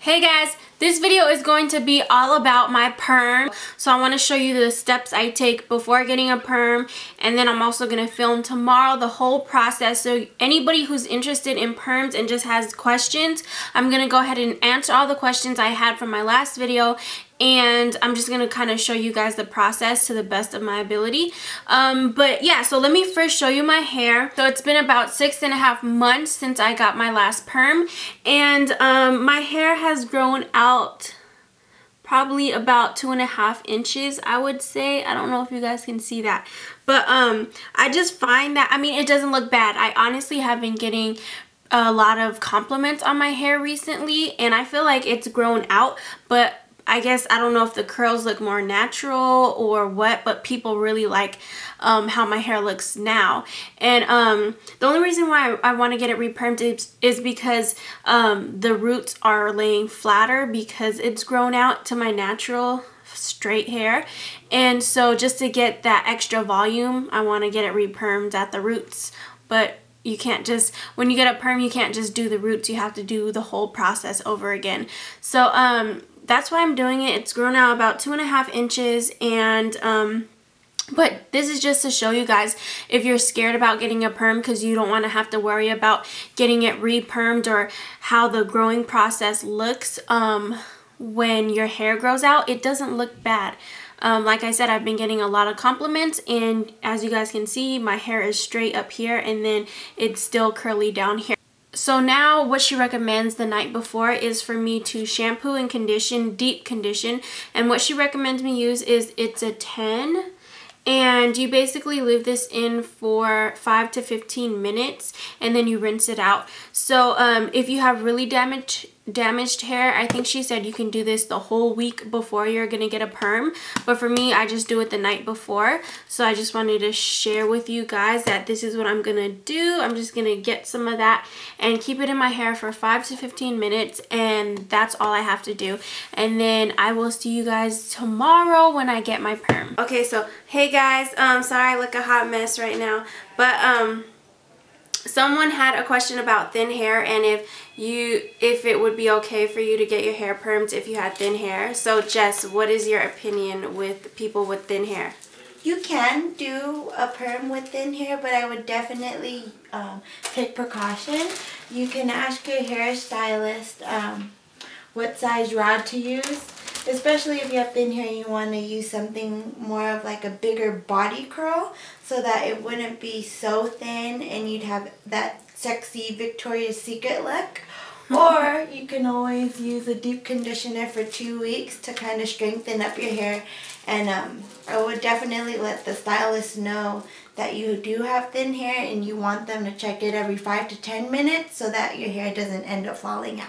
Hey guys, this video is going to be all about my perm. So I want to show you the steps I take before getting a perm, and then I'm also going to film tomorrow the whole process. So anybody who's interested in perms and just has questions, I'm going to go ahead and answer all the questions I had from my last video, and I'm just going to kind of show you guys the process to the best of my ability. But yeah, so let me first show you my hair. So it's been about 6.5 months since I got my last perm, and my hair has grown out probably about 2.5 inches, I would say. I don't know if you guys can see that, but I just find that, I mean, it doesn't look bad. I honestly have been getting a lot of compliments on my hair recently, and I feel like it's grown out, but I guess I don't know if the curls look more natural or what, but people really like how my hair looks now. And the only reason why I want to get it repermed is because the roots are laying flatter because it's grown out to my natural straight hair. And so just to get that extra volume, I want to get it repermed at the roots. But you can't just, when you get a perm, you can't just do the roots. You have to do the whole process over again. So that's why I'm doing it. It's grown out about 2.5 inches, and but this is just to show you guys, if you're scared about getting a perm because you don't want to have to worry about getting it re-permed or how the growing process looks when your hair grows out, it doesn't look bad. Like I said, I've been getting a lot of compliments, and as you guys can see, my hair is straight up here and then it's still curly down here. So now what she recommends the night before is for me to shampoo and condition, deep condition. And what she recommends me use is, it's a 10. And you basically leave this in for 5 to 15 minutes and then you rinse it out. So if you have really damaged hair, I think she said you can do this the whole week before you're gonna get a perm, but for me, I just do it the night before. So I just wanted to share with you guys that this is what I'm gonna do. I'm just gonna get some of that and keep it in my hair for 5 to 15 minutes, and that's all I have to do. And then I will see you guys tomorrow when I get my perm. Okay, so hey guys, sorry I look a hot mess right now, but someone had a question about thin hair and if it would be okay for you to get your hair permed if you had thin hair. So Jess, what is your opinion with people with thin hair? You can do a perm with thin hair, but I would definitely take precaution. You can ask your hairstylist what size rod to use. Especially if you have thin hair, you want to use something more of like a bigger body curl so that it wouldn't be so thin and you'd have that sexy Victoria's Secret look. Or you can always use a deep conditioner for 2 weeks to kind of strengthen up your hair. And I would definitely let the stylist know that you do have thin hair and you want them to check it every 5 to 10 minutes so that your hair doesn't end up falling out.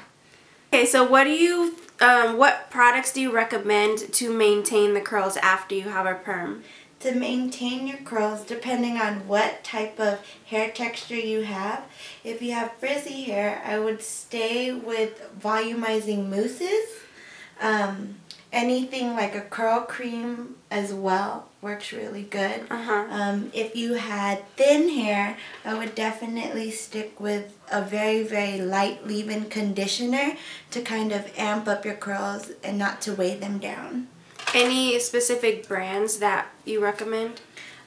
Okay, so what products do you recommend to maintain the curls after you have a perm? To maintain your curls, depending on what type of hair texture you have. If you have frizzy hair, I would stay with volumizing mousses. Anything like a curl cream as well works really good. If you had thin hair, I would definitely stick with a very, very light leave-in conditioner to kind of amp up your curls and not to weigh them down. Any specific brands that you recommend?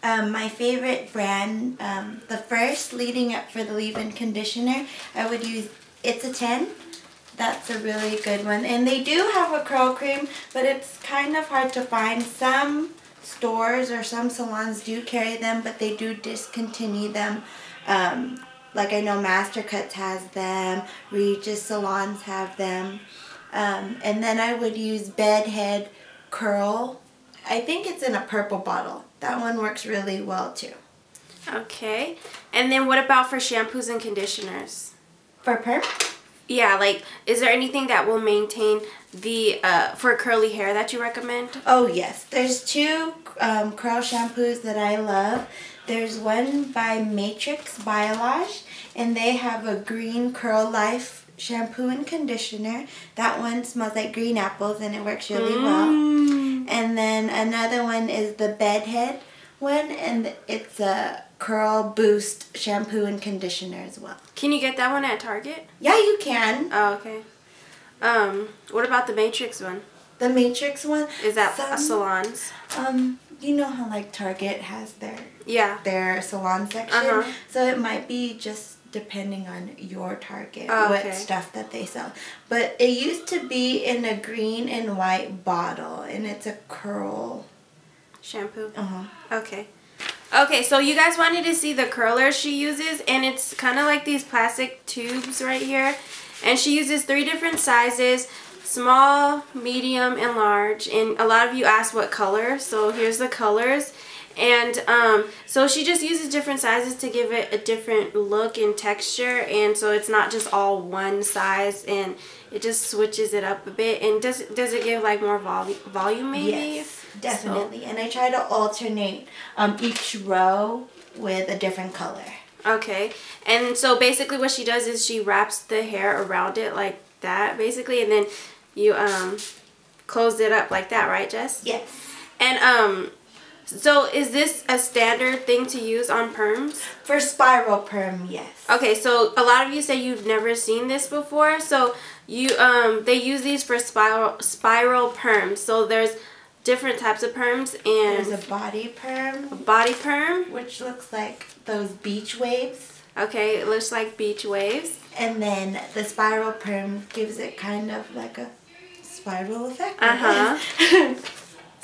My favorite brand, the first leading up for the leave-in conditioner, I would use It's a 10. That's a really good one. And they do have a curl cream, but it's kind of hard to find. Some stores or some salons do carry them, but they do discontinue them. Like I know Mastercuts has them, Regis salons have them. And then I would use Bedhead Curl. I think it's in a purple bottle. That one works really well too. Okay. And then what about for shampoos and conditioners? For perm? Yeah, like, is there anything that will maintain the, for curly hair that you recommend? Oh yes, there's 2 curl shampoos that I love. There's one by Matrix Biolage, and they have a green Curl Life shampoo and conditioner. That one smells like green apples and it works really well. And then another one is the Bedhead one, and it's a Curl Boost shampoo and conditioner as well. Can you get that one at Target? Yeah, you can. Oh, okay. What about the Matrix one? The Matrix one? Is that a salons? You know how like Target has yeah, their salon section? So it might be just depending on your Target, what stuff that they sell. But it used to be in a green and white bottle, and it's a curl shampoo. Okay. Okay, so you guys wanted to see the curler she uses, and it's kind of like these plastic tubes right here. And she uses 3 different sizes, small, medium, and large. And a lot of you asked what color, so here's the colors. And so she just uses different sizes to give it a different look and texture, and so it's not just all one size, and it just switches it up a bit. And does it give like more volume maybe? Yes, definitely. So. And I try to alternate each row with a different color. Okay, and so basically what she does is she wraps the hair around it like that basically, and then you close it up like that, right, Jess? Yes. And so is this a standard thing to use on perms? For spiral perm, yes. Okay, so a lot of you say you've never seen this before. So you they use these for spiral perms. So there's different types of perms, and there's a body perm. A body perm, which looks like those beach waves. Okay, it looks like beach waves. And then the spiral perm gives it kind of like a spiral effect.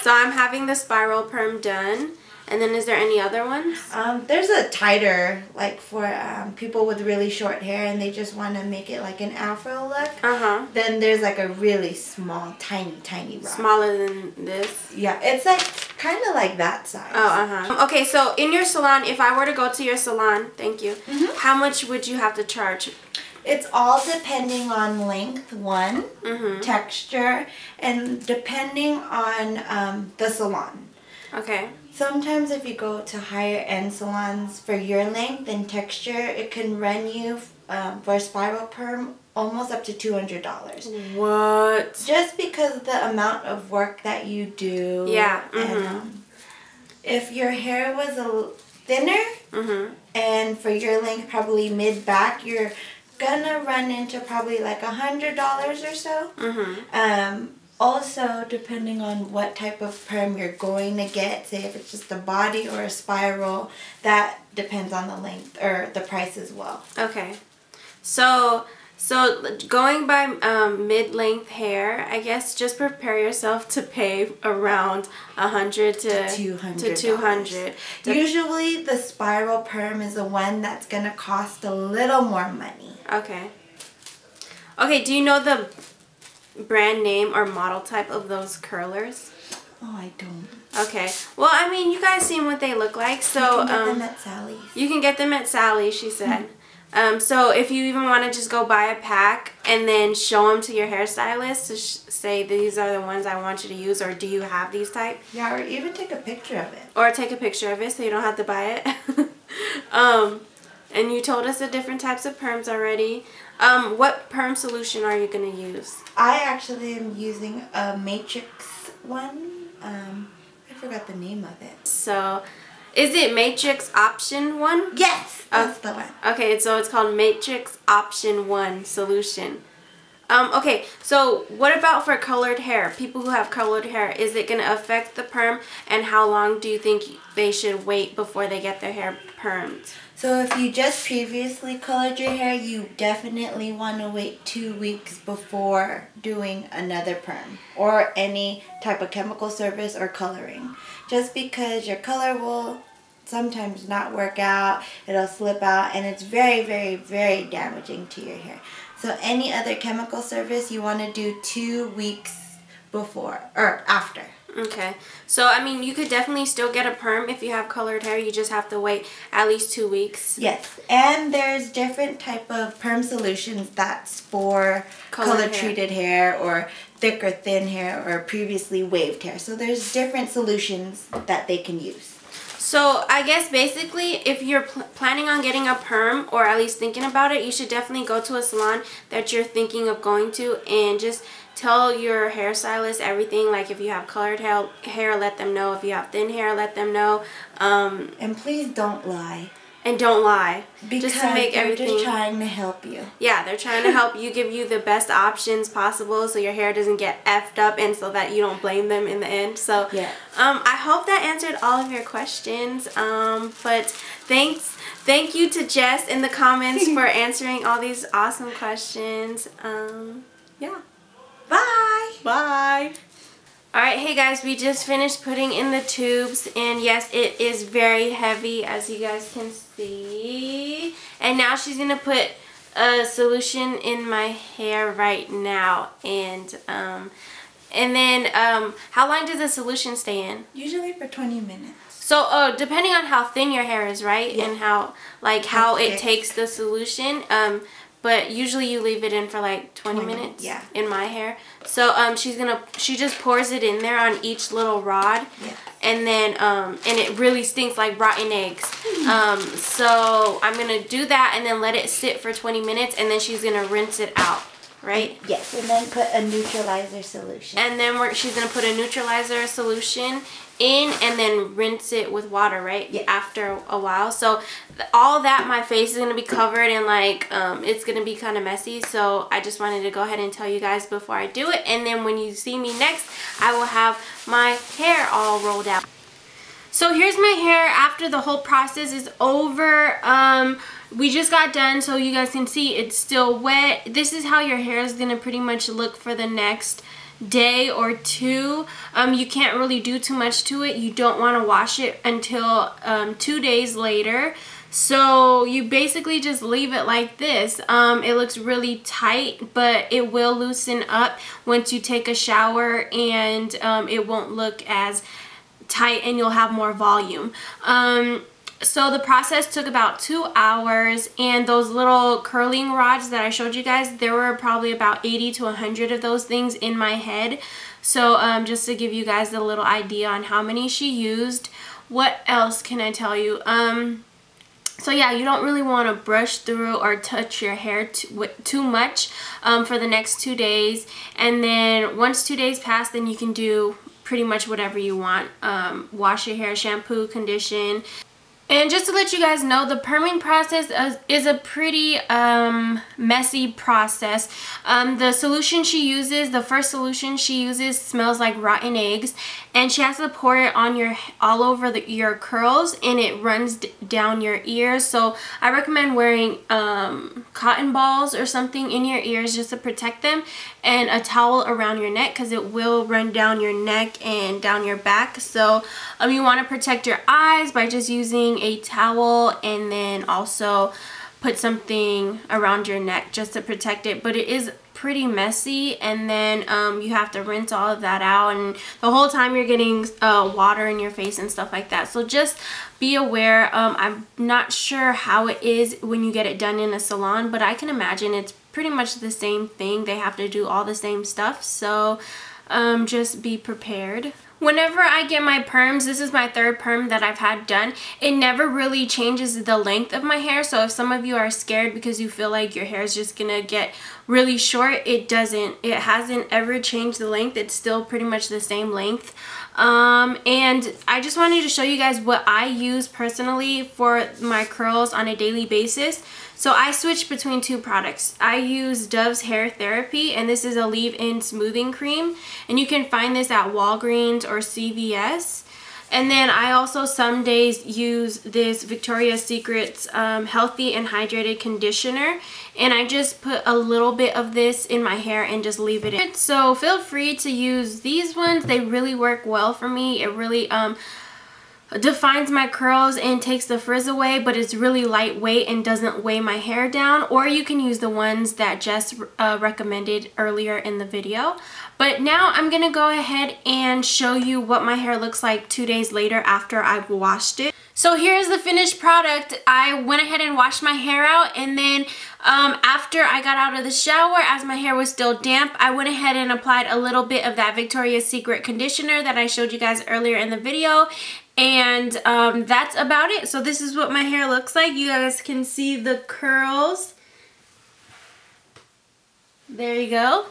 So I'm having the spiral perm done. And then is there any other ones? There's a tighter, like for people with really short hair and they just want to make it like an afro look. Then there's like a really small, tiny rod. Smaller than this? Yeah, it's like kind of like that size. Okay, so in your salon, if I were to go to your salon, thank you, how much would you have to charge? It's all depending on length, texture, and depending on the salon. Okay. Sometimes if you go to higher end salons for your length and texture, it can run you for a spiral perm almost up to $200. What? Just because of the amount of work that you do. Yeah. And, if your hair was a little thinner and for your length probably mid-back, you're gonna run into probably like $100 or so. Also, depending on what type of perm you're going to get, say if it's just a body or a spiral, that depends on the length or the price as well. Okay, so going by mid-length hair, I guess just prepare yourself to pay around $100 to $200. Usually, the spiral perm is the one that's gonna cost a little more money. Okay. Okay, do you know the brand name or model type of those curlers? Oh, I don't. Okay. Well, I mean, you guys seen what they look like, so you can get them at Sally's. You can get them at Sally's, she said. So if you even want to just go buy a pack and then show them to your hairstylist to say these are the ones I want you to use, or do you have these type? Yeah, or even take a picture of it. Or take a picture of it so you don't have to buy it. And you told us the different types of perms already. What perm solution are you going to use? I actually am using a Matrix one. I forgot the name of it. So, is it Matrix Option 1? Yes, that's the one. Okay, so it's called Matrix Option 1 Solution. Okay, so what about for colored hair? People who have colored hair, is it going to affect the perm? And how long do you think they should wait before they get their hair permed? So if you just previously colored your hair, you definitely want to wait 2 weeks before doing another perm or any type of chemical service or coloring. Just because your color will sometimes not work out, it'll slip out, and it's very, very, very damaging to your hair. So any other chemical service you want to do 2 weeks before or after. Okay, so I mean, you could definitely still get a perm if you have colored hair. You just have to wait at least 2 weeks. Yes, and there's different type of perm solutions that's for color treated hair or thick or thin hair or previously waved hair. So there's different solutions that they can use. So I guess basically if you're planning on getting a perm or at least thinking about it, you should definitely go to a salon that you're thinking of going to and just tell your hairstylist everything. Like if you have colored hair, let them know. If you have thin hair, let them know. And please don't lie. and don't lie. Because just to make they're everything. just trying to help you. Yeah, they're trying to help you, give you the best options possible so your hair doesn't get effed up and so that you don't blame them in the end. So yeah. I hope that answered all of your questions. But thank you to Jess in the comments for answering all these awesome questions. Yeah. Bye. Bye. Alright, hey guys, we just finished putting in the tubes, and yes, it is very heavy, as you guys can see. And now she's going to put a solution in my hair right now. And then, how long does the solution stay in? Usually for 20 minutes. So, depending on how thin your hair is, right? Yeah. And how it takes the solution. But usually you leave it in for like 20 minutes. Yeah. In my hair. So she just pours it in there on each little rod. Yeah. And then and it really stinks like rotten eggs. So I'm gonna do that and then let it sit for 20 minutes, and then she's gonna rinse it out. Right? Yes, and then put a neutralizer solution. And then she's gonna put a neutralizer solution in and then rinse it with water, right? Yeah. After a while. So all that, my face is gonna be covered and like it's gonna be kind of messy. So I just wanted to go ahead and tell you guys before I do it. And then when you see me next, I will have my hair all rolled out. So here's my hair after the whole process is over. We just got done, so you guys can see it's still wet. This is how your hair is gonna pretty much look for the next day or two. You can't really do too much to it. You don't want to wash it until 2 days later. So you basically just leave it like this. It looks really tight, but it will loosen up once you take a shower, and it won't look as tight, and you'll have more volume. So the process took about 2 hours, and those little curling rods that I showed you guys, there were probably about 80 to 100 of those things in my head. So just to give you guys a little idea on how many she used. What else can I tell you? So yeah, you don't really want to brush through or touch your hair too much for the next 2 days. And then once 2 days pass, then you can do pretty much whatever you want. Wash your hair, shampoo, condition. And just to let you guys know, the perming process is a pretty messy process. The solution she uses, the first solution she uses, smells like rotten eggs, and she has to pour it on all over your curls, and it runs down your ears. So I recommend wearing cotton balls or something in your ears just to protect them, and a towel around your neck, because it will run down your neck and down your back. So you want to protect your eyes by just using a towel, and then also put something around your neck just to protect it. But it is pretty messy, and then you have to rinse all of that out, and the whole time you're getting water in your face and stuff like that. So just be aware. I'm not sure how it is when you get it done in a salon, but I can imagine it's pretty much the same thing. They have to do all the same stuff, so just be prepared. Whenever I get my perms, this is my 3rd perm that I've had done, it never really changes the length of my hair. So if some of you are scared because you feel like your hair is just gonna get really short, it doesn't. It hasn't ever changed the length. It's still pretty much the same length. And I just wanted to show you guys what I use personally for my curls on a daily basis. So I switch between 2 products. I use Dove's Hair Therapy, and this is a leave-in smoothing cream, and you can find this at Walgreens or CVS. And then I also some days use this Victoria's Secret's Healthy and Hydrated Conditioner, and I just put a little bit of this in my hair and just leave it in. So feel free to use these ones. They really work well for me. It really defines my curls and takes the frizz away, but it's really lightweight and doesn't weigh my hair down. Or you can use the ones that Jess recommended earlier in the video. But now I'm gonna go ahead and show you what my hair looks like 2 days later after I've washed it. So here's the finished product. I went ahead and washed my hair out, and then after I got out of the shower, as my hair was still damp, I went ahead and applied a little bit of that Victoria's Secret conditioner that I showed you guys earlier in the video. And that's about it. So this is what my hair looks like. You guys can see the curls. There you go.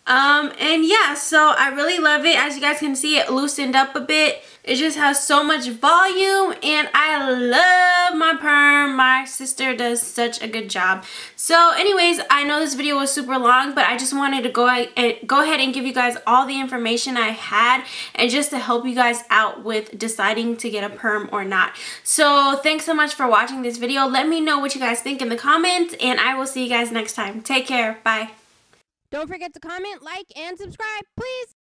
And yeah, so I really love it. As you guys can see, it loosened up a bit. It just has so much volume, and I love my perm. My sister does such a good job. So anyways, I know this video was super long, but I just wanted to go ahead and give you guys all the information I had, and just to help you guys out with deciding to get a perm or not. So thanks so much for watching this video. Let me know what you guys think in the comments, and I will see you guys next time. Take care. Bye. Don't forget to comment, like, and subscribe, please.